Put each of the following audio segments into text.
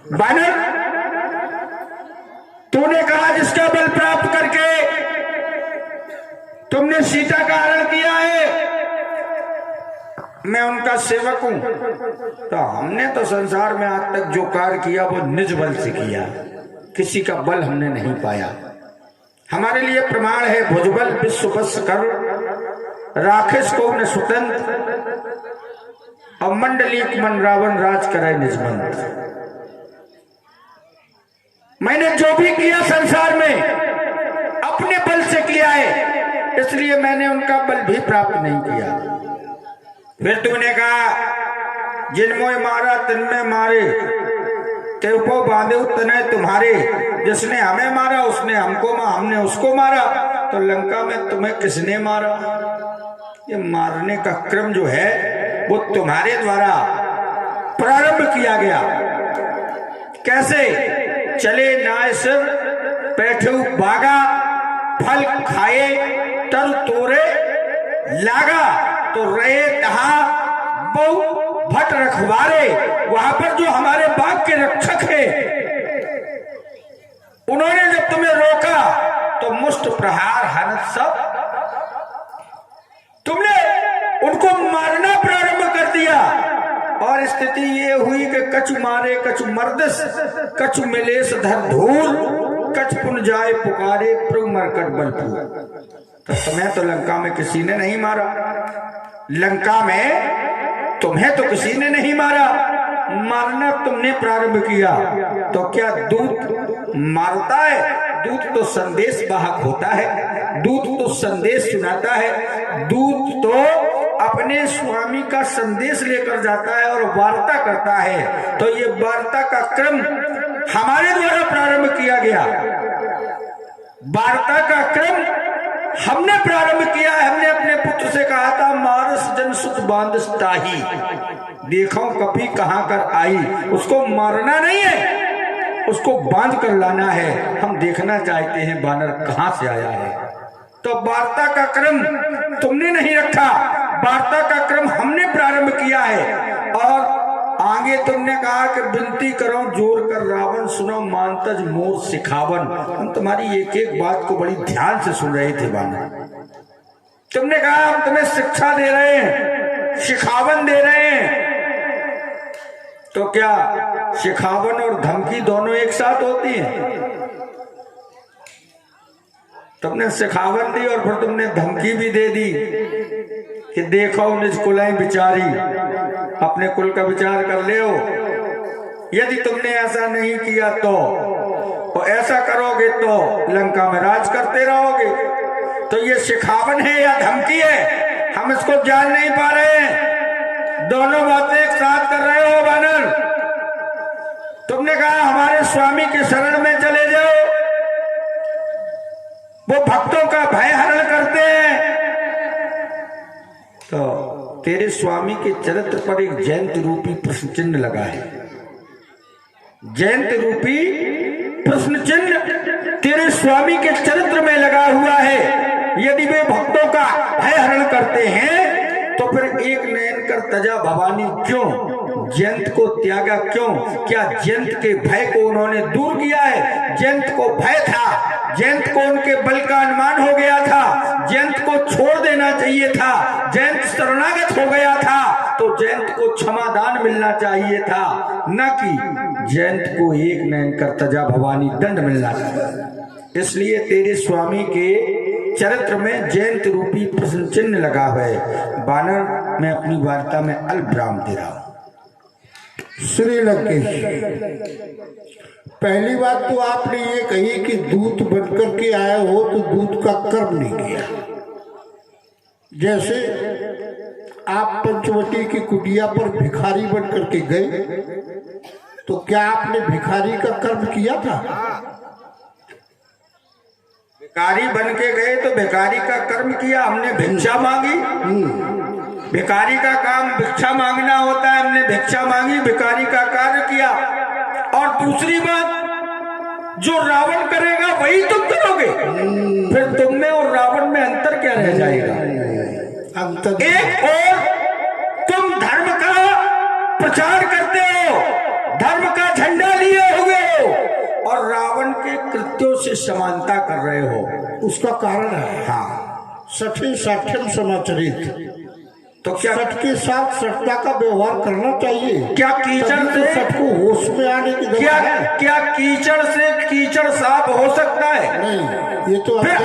बानर, तूने कहा जिसका बल प्राप्त करके तुमने सीता का हरण किया है, मैं उनका सेवक हूं। तो हमने तो संसार में आज तक जो कार्य किया वो निज बल से किया, किसी का बल हमने नहीं पाया। हमारे लिए प्रमाण है भुजबल विश्व बस कर, राक्षस को न स्वतंत्र, और मंडलीक मन रावण राज करे निजमंत। मैंने जो भी किया संसार में अपने बल से किया है, इसलिए मैंने उनका बल भी प्राप्त नहीं किया। फिर तूने कहा जिनमोय मारा तिनमें मारे, तेपो बांधे तने तुम्हारे, जिसने हमें मारा उसने हमको, हमने उसको मारा। तो लंका में तुम्हें किसने मारा? ये मारने का क्रम जो है वो तुम्हारे द्वारा प्रारंभ किया गया। कैसे? चले नाय सिर बैठे बागा, फल खाए तर तोरे लागा, तो रहे तहा बहु भट रखवारे। वहां पर जो हमारे बाग के रक्षक है, उन्होंने जब तुम्हें रोका तो मुष्ट प्रहार हनत सब, तुमने उनको मारना प्रारंभ कर दिया। और स्थिति ये हुई कि कछु मारे कछु मर्दस, कछु मिलेस धर धूल, कछ पुन जाए पुकारे प्रभु मरकट बलपूर। तो तुम्हें तो लंका में किसी ने नहीं मारा, लंका में तुम्हें तो किसी ने नहीं मारा, मारना तुमने प्रारंभ किया। तो क्या दूत मारता है? दूत तो संदेश वाहक होता है, दूत तो संदेश सुनाता है, दूत तो अपने स्वामी का संदेश लेकर जाता है और वार्ता करता है। तो ये वार्ता का क्रम हमारे द्वारा प्रारंभ किया गया, वार्ता का क्रम हमने प्रारंभ किया है। हमने अपने पुत्र से कहा था मारस जन सुत बांधस ताही, देखो कभी कहां कर आई। उसको मारना नहीं है, उसको बांध कर लाना है। हम देखना चाहते हैं बानर कहां से आया है। तो वार्ता का क्रम तुमने नहीं रखा, वार्ता का क्रम हमने प्रारंभ किया है। और आगे तुमने कहा कि विनती करो जोर कर रावण, सुनो मानतज मोर सिखावन। हम तुम्हारी एक एक बात को बड़ी ध्यान से सुन रहे थे बानर। तुमने कहा हम तुम्हें शिक्षा दे रहे हैं, शिखावन दे रहे हैं। तो क्या शिखावन और धमकी दोनों एक साथ होती है? तुमने शिखावन दी और फिर तुमने धमकी भी दे दी कि देखो निज कुलाई बिचारी, अपने कुल का विचार कर ले। यदि तुमने ऐसा नहीं किया तो ऐसा करोगे तो लंका में राज करते रहोगे। तो ये शिखावन है या धमकी है, हम इसको जान नहीं पा रहे हैं। दोनों बातें एक साथ कर रहे हो बानर। तुमने कहा हमारे स्वामी के शरण में चले जाओ, वो भक्तों का भय हरण करते हैं। तो तेरे स्वामी के चरित्र पर एक जयंत रूपी प्रश्न चिन्ह लगा है। जयंत रूपी प्रश्न चिन्ह तेरे स्वामी के चरित्र में लगा हुआ है। यदि वे भक्तों का भय हरण करते हैं तो फिर एक नयन कर तजा भवानी क्यों, जयंत को त्यागा क्यों? क्या जयंत के भय को उन्होंने दूर किया है? जयंत को भय था, जयंत को उनके बल का अनुमान हो गया था, जयंत को छोड़ देना चाहिए था, जयंत शरणागत हो गया था, तो जयंत को क्षमादान मिलना चाहिए था, न कि जयंत को एक नयन कर तजा भवानी दंड मिलना चाहिए। इसलिए तेरे स्वामी के चरित्र में जयंत रूपी प्रश्न चिन्ह लगा हुआ है। बानर मैं अपनी वार्ता में अल्पविराम दे रहा हूं। श्री लंकेश, पहली बात तो आपने ये कही कि दूत बनकर के आए हो तो दूत का कर्म नहीं किया। जैसे आप पंचवटी की कुटिया पर भिखारी बनकर के गए, तो क्या आपने भिखारी का कर्म किया था? भिखारी बन के गए तो भिखारी का कर्म किया, हमने भिक्षा मांगी। भिखारी का काम भिक्षा मांगना होता है, हमने भिक्षा मांगी, भिखारी का कार्य किया। और दूसरी बात, जो रावण करेगा वही तुम करोगे, फिर तुम में और रावण में अंतर क्या रह जाएगा? अंतर एक और तुम धर्म का प्रचार करते हो, धर्म का झंडा लिए से समानता कर रहे हो। उसका कारण है हाँ, सठी साठ्यम समाचरित। तो क्या सठ के साथ सठता का व्यवहार करना चाहिए। क्या कीचड़ तभी तो से सठ को होश में आने की क्या जरूरत है। क्या कीचड़ से कीचड़ साफ हो सकता है? नहीं, ये तो फिर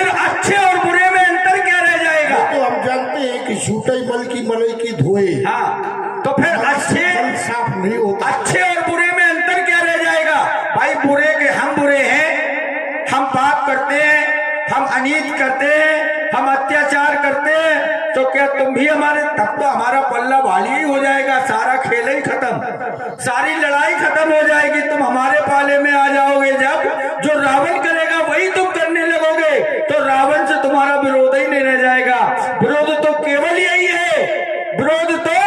अच्छे और बुरे में अंतर क्या रह जाएगा? तो हम जानते हैं कि झूठे मल की मलई की धोए। हाँ, तो फिर मल साफ नहीं होता। अच्छे और बुरे में अंतर क्या रह जाएगा? भाई बुरे के हम बुरे हैं, हम पाप करते हैं, हम अनीत करते हैं, हम अत्याचार करते हैं, तो क्या तुम भी हमारे, तब तो हमारा पल्ला भारी ही हो जाएगा, सारा खेल ही खत्म, सारी लड़ाई खत्म हो जाएगी। तुम हमारे पाले में आ जाओगे जब, जो रावण करेगा वही तुम करने लगोगे, तो रावण से तुम्हारा विरोध ही नहीं रह जाएगा। विरोध तो केवल यही है, विरोध तो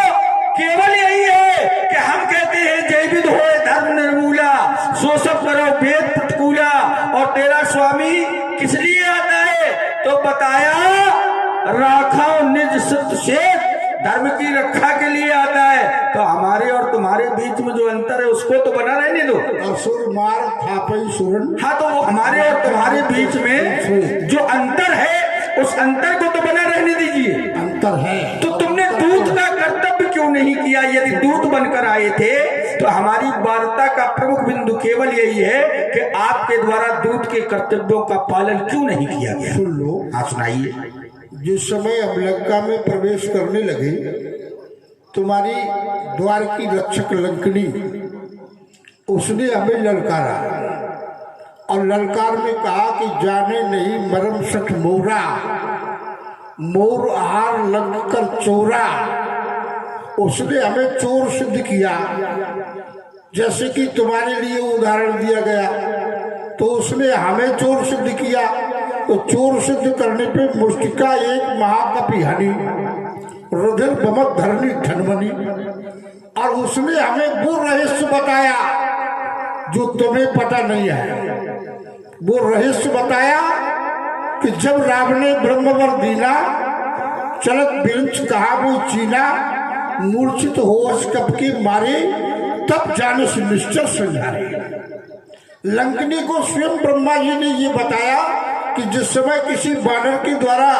केवल यही है कि हम कहते हैं जय विध होए धर्म निर्मूला, सो सब करो वेद प्रतिकूला। और तेरा स्वामी किस लिए आता है? तो बताया, राखाओ निज सत्य से, धर्म की रक्षा के लिए आता है। तो हमारे और तुम्हारे बीच में जो अंतर है उसको तो बना रहने दो। असुर मार थापई सुरन। हाँ, तो वो हमारे और तुम्हारे बीच में जो अंतर है उस अंतर को तो बना रहने दीजिए। अंतर है तो तुमने दूत का कर्तव्य क्यों नहीं किया? यदि दूत बनकर आए थे तो हमारी वार्ता का प्रमुख बिंदु केवल यही है कि आपके द्वारा दूत के कर्तव्यों का पालन क्यों नहीं किया गया? सुन लो। हाँ, सुनाइए। जिस समय हम लंका में प्रवेश करने लगे, तुम्हारी द्वार की रक्षक लंकनी, उसने हमें ललकारा और ललकार में कहा कि जाने नहीं मरम सठ मोरा, मोर आहार लग कर चोरा। उसने हमें चोर सिद्ध किया, जैसे कि तुम्हारे लिए उदाहरण दिया गया, तो उसने हमें चोर सिद्ध किया। तो चोर सिद्ध करने पे मुष्टिका एक महाकपि हनी, रुधिर बमत धरनी धनमनी, और उसने हमें वो रहस्य बताया जो तुम्हें पता नहीं है। वो रहस्य बताया कि जब रावण ने ब्रह्मवर दीना, चलत बिरंच कहा वो चीना, मूर्छित हो कप के मारे, तब जाने से निश्चर संहारे। लंकनी को स्वयं ब्रह्मा जी ने ये बताया कि जिस समय किसी बानर के द्वारा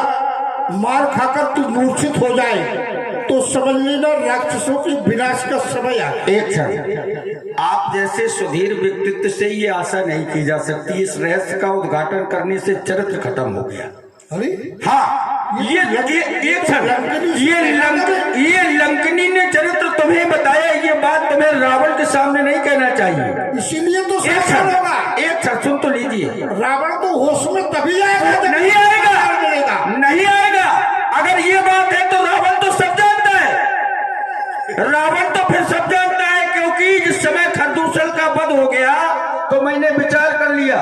मार खाकर तू मूर्छित हो जाए तो समझ लेना राक्षसों के विनाश का समय आ। एक क्षण, आप जैसे सुधीर व्यक्तित्व से ये आशा नहीं की जा सकती। इस रहस्य का उद्घाटन करने से चरित्र खत्म हो गया। अरे हाँ, ये लंकनी ने चरित्र तुम्हें बताया, ये बात तुम्हें रावण के सामने नहीं कहना चाहिए। इसीलिए तो एक क्षण सुन तो लीजिए। रावण तो होश में तभी आएगा जब नहीं आएगा, नहीं आएगा। अगर ये बात है तो रावण तो सब जानता है, रावण तो फिर सब जानता है, क्योंकि जिस समय खरदूषण का वध हो गया तो मैंने विचार कर लिया